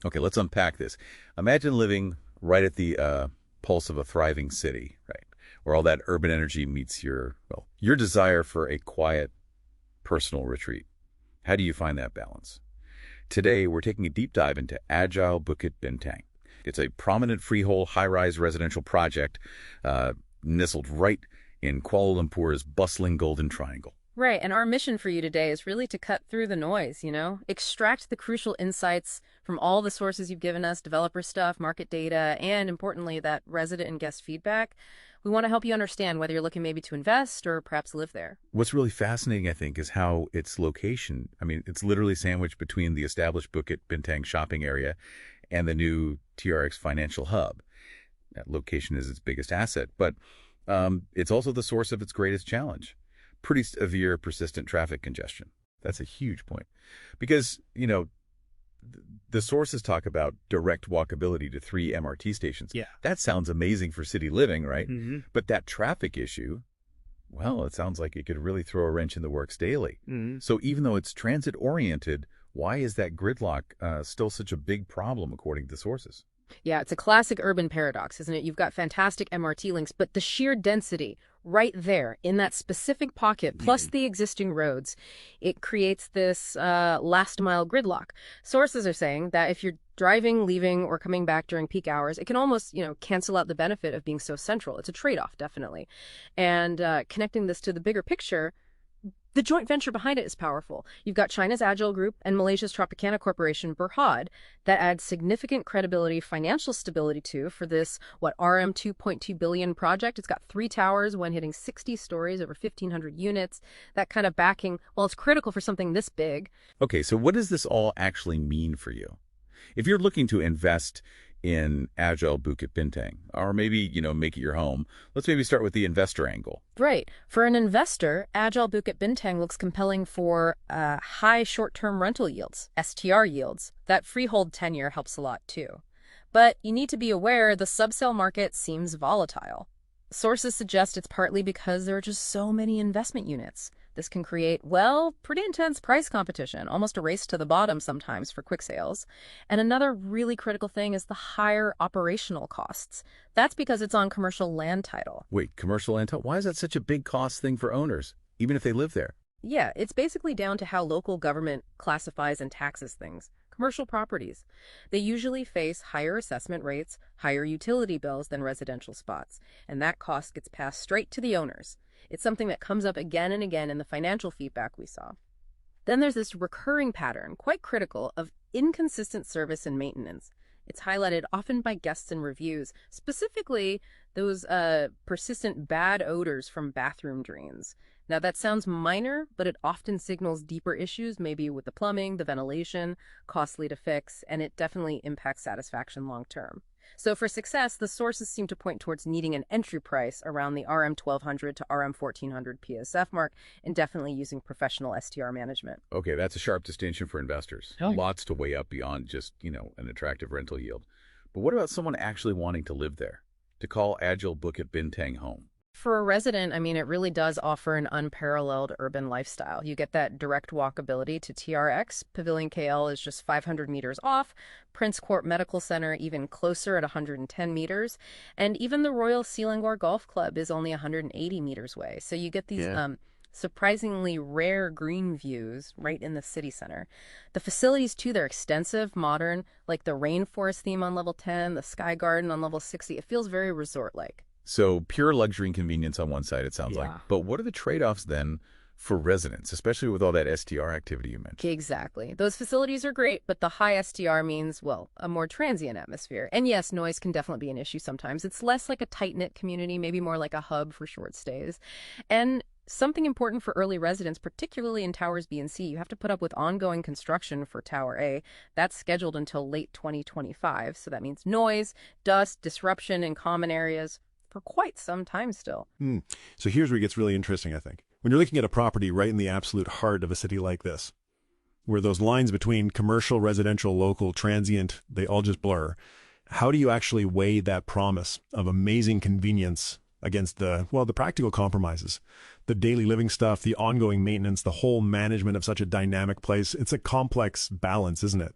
Okay, let's unpack this. Imagine living right at the pulse of a thriving city, right? Where all that urban energy meets your desire for a quiet, personal retreat. How do you find that balance? Today, we're taking a deep dive into Agile Bukit Bintang. It's a prominent freehold high-rise residential project nestled right in Kuala Lumpur's bustling Golden Triangle. Right, and our mission for you today is really to cut through the noise, extract the crucial insights from all the sources you've given us, developer stuff, market data, and importantly, that resident and guest feedback. We want to help you understand whether you're looking maybe to invest or perhaps live there. What's really fascinating, I think, is how its location, it's literally sandwiched between the established Bukit Bintang shopping area and the new TRX financial hub. That location is its biggest asset, but it's also the source of its greatest challenge. Pretty severe, persistent traffic congestion. That's a huge point. Because, the sources talk about direct walkability to 3 MRT stations. Yeah. That sounds amazing for city living, right? Mm-hmm. But that traffic issue, well, it sounds like it could really throw a wrench in the works daily. Mm-hmm. So even though it's transit-oriented, why is that gridlock still such a big problem according to sources? Yeah, it's a classic urban paradox, isn't it? You've got fantastic MRT links, but the sheer density right there in that specific pocket, plus the existing roads, it creates this last mile gridlock. Sources are saying that if you're driving, leaving, or coming back during peak hours, it can almost, cancel out the benefit of being so central. It's a trade-off, definitely. And connecting this to the bigger picture, the joint venture behind it is powerful. You've got China's Agile Group and Malaysia's Tropicana Corporation, Berhad, that adds significant credibility, financial stability too, for this, RM 2.2 billion project. It's got 3 towers, one hitting 60 stories, over 1,500 units. That kind of backing, well, it's critical for something this big. Okay, so what does this all actually mean for you? If you're looking to invest in Agile Bukit Bintang, or maybe, make it your home, let's maybe start with the investor angle. Right. For an investor, Agile Bukit Bintang looks compelling for high short-term rental yields, STR yields. That freehold tenure helps a lot too. But you need to be aware the subsale market seems volatile. Sources suggest it's partly because there are just so many investment units. This can create, pretty intense price competition, almost a race to the bottom sometimes for quick sales. And another really critical thing is the higher operational costs. That's because it's on commercial land title. Wait, commercial land title? Why is that such a big cost thing for owners, even if they live there? Yeah, it's basically down to how local government classifies and taxes things. Commercial properties. They usually face higher assessment rates, higher utility bills than residential spots, and that cost gets passed straight to the owners. It's something that comes up again and again in the financial feedback we saw. Then there's this recurring pattern, quite critical, of inconsistent service and maintenance. It's highlighted often by guests and reviews, specifically those persistent bad odors from bathroom drains. Now, that sounds minor, but it often signals deeper issues, maybe with the plumbing, the ventilation, costly to fix, and it definitely impacts satisfaction long term. So for success, the sources seem to point towards needing an entry price around the RM 1200 to RM 1400 PSF mark, and definitely using professional STR management. Okay, that's a sharp distinction for investors. Oh. Lots to weigh up beyond just, an attractive rental yield. But what about someone actually wanting to live there, to call Agile Bukit Bintang home? For a resident, it really does offer an unparalleled urban lifestyle. You get that direct walkability to TRX. Pavilion KL is just 500 meters off. Prince Court Medical Center even closer at 110 meters. And even the Royal Selangor Golf Club is only 180 meters away. So you get these surprisingly rare green views right in the city center. The facilities, too, they're extensive, modern, like the rainforest theme on level 10, the Sky Garden on level 60. It feels very resort-like. So pure luxury and convenience on one side, it sounds like. Yeah. But what are the trade-offs then for residents, especially with all that STR activity you mentioned? Exactly. Those facilities are great, but the high STR means, a more transient atmosphere. And yes, noise can definitely be an issue sometimes. It's less like a tight-knit community, maybe more like a hub for short stays. And something important for early residents, particularly in Towers B and C, you have to put up with ongoing construction for Tower A. That's scheduled until late 2025. So that means noise, dust, disruption in common areas for quite some time still. So here's where it gets really interesting, I think. When you're looking at a property right in the absolute heart of a city like this, where those lines between commercial, residential, local, transient, they all just blur, how do you actually weigh that promise of amazing convenience against the practical compromises, the daily living stuff, the ongoing maintenance, the whole management of such a dynamic place? It's a complex balance, isn't it?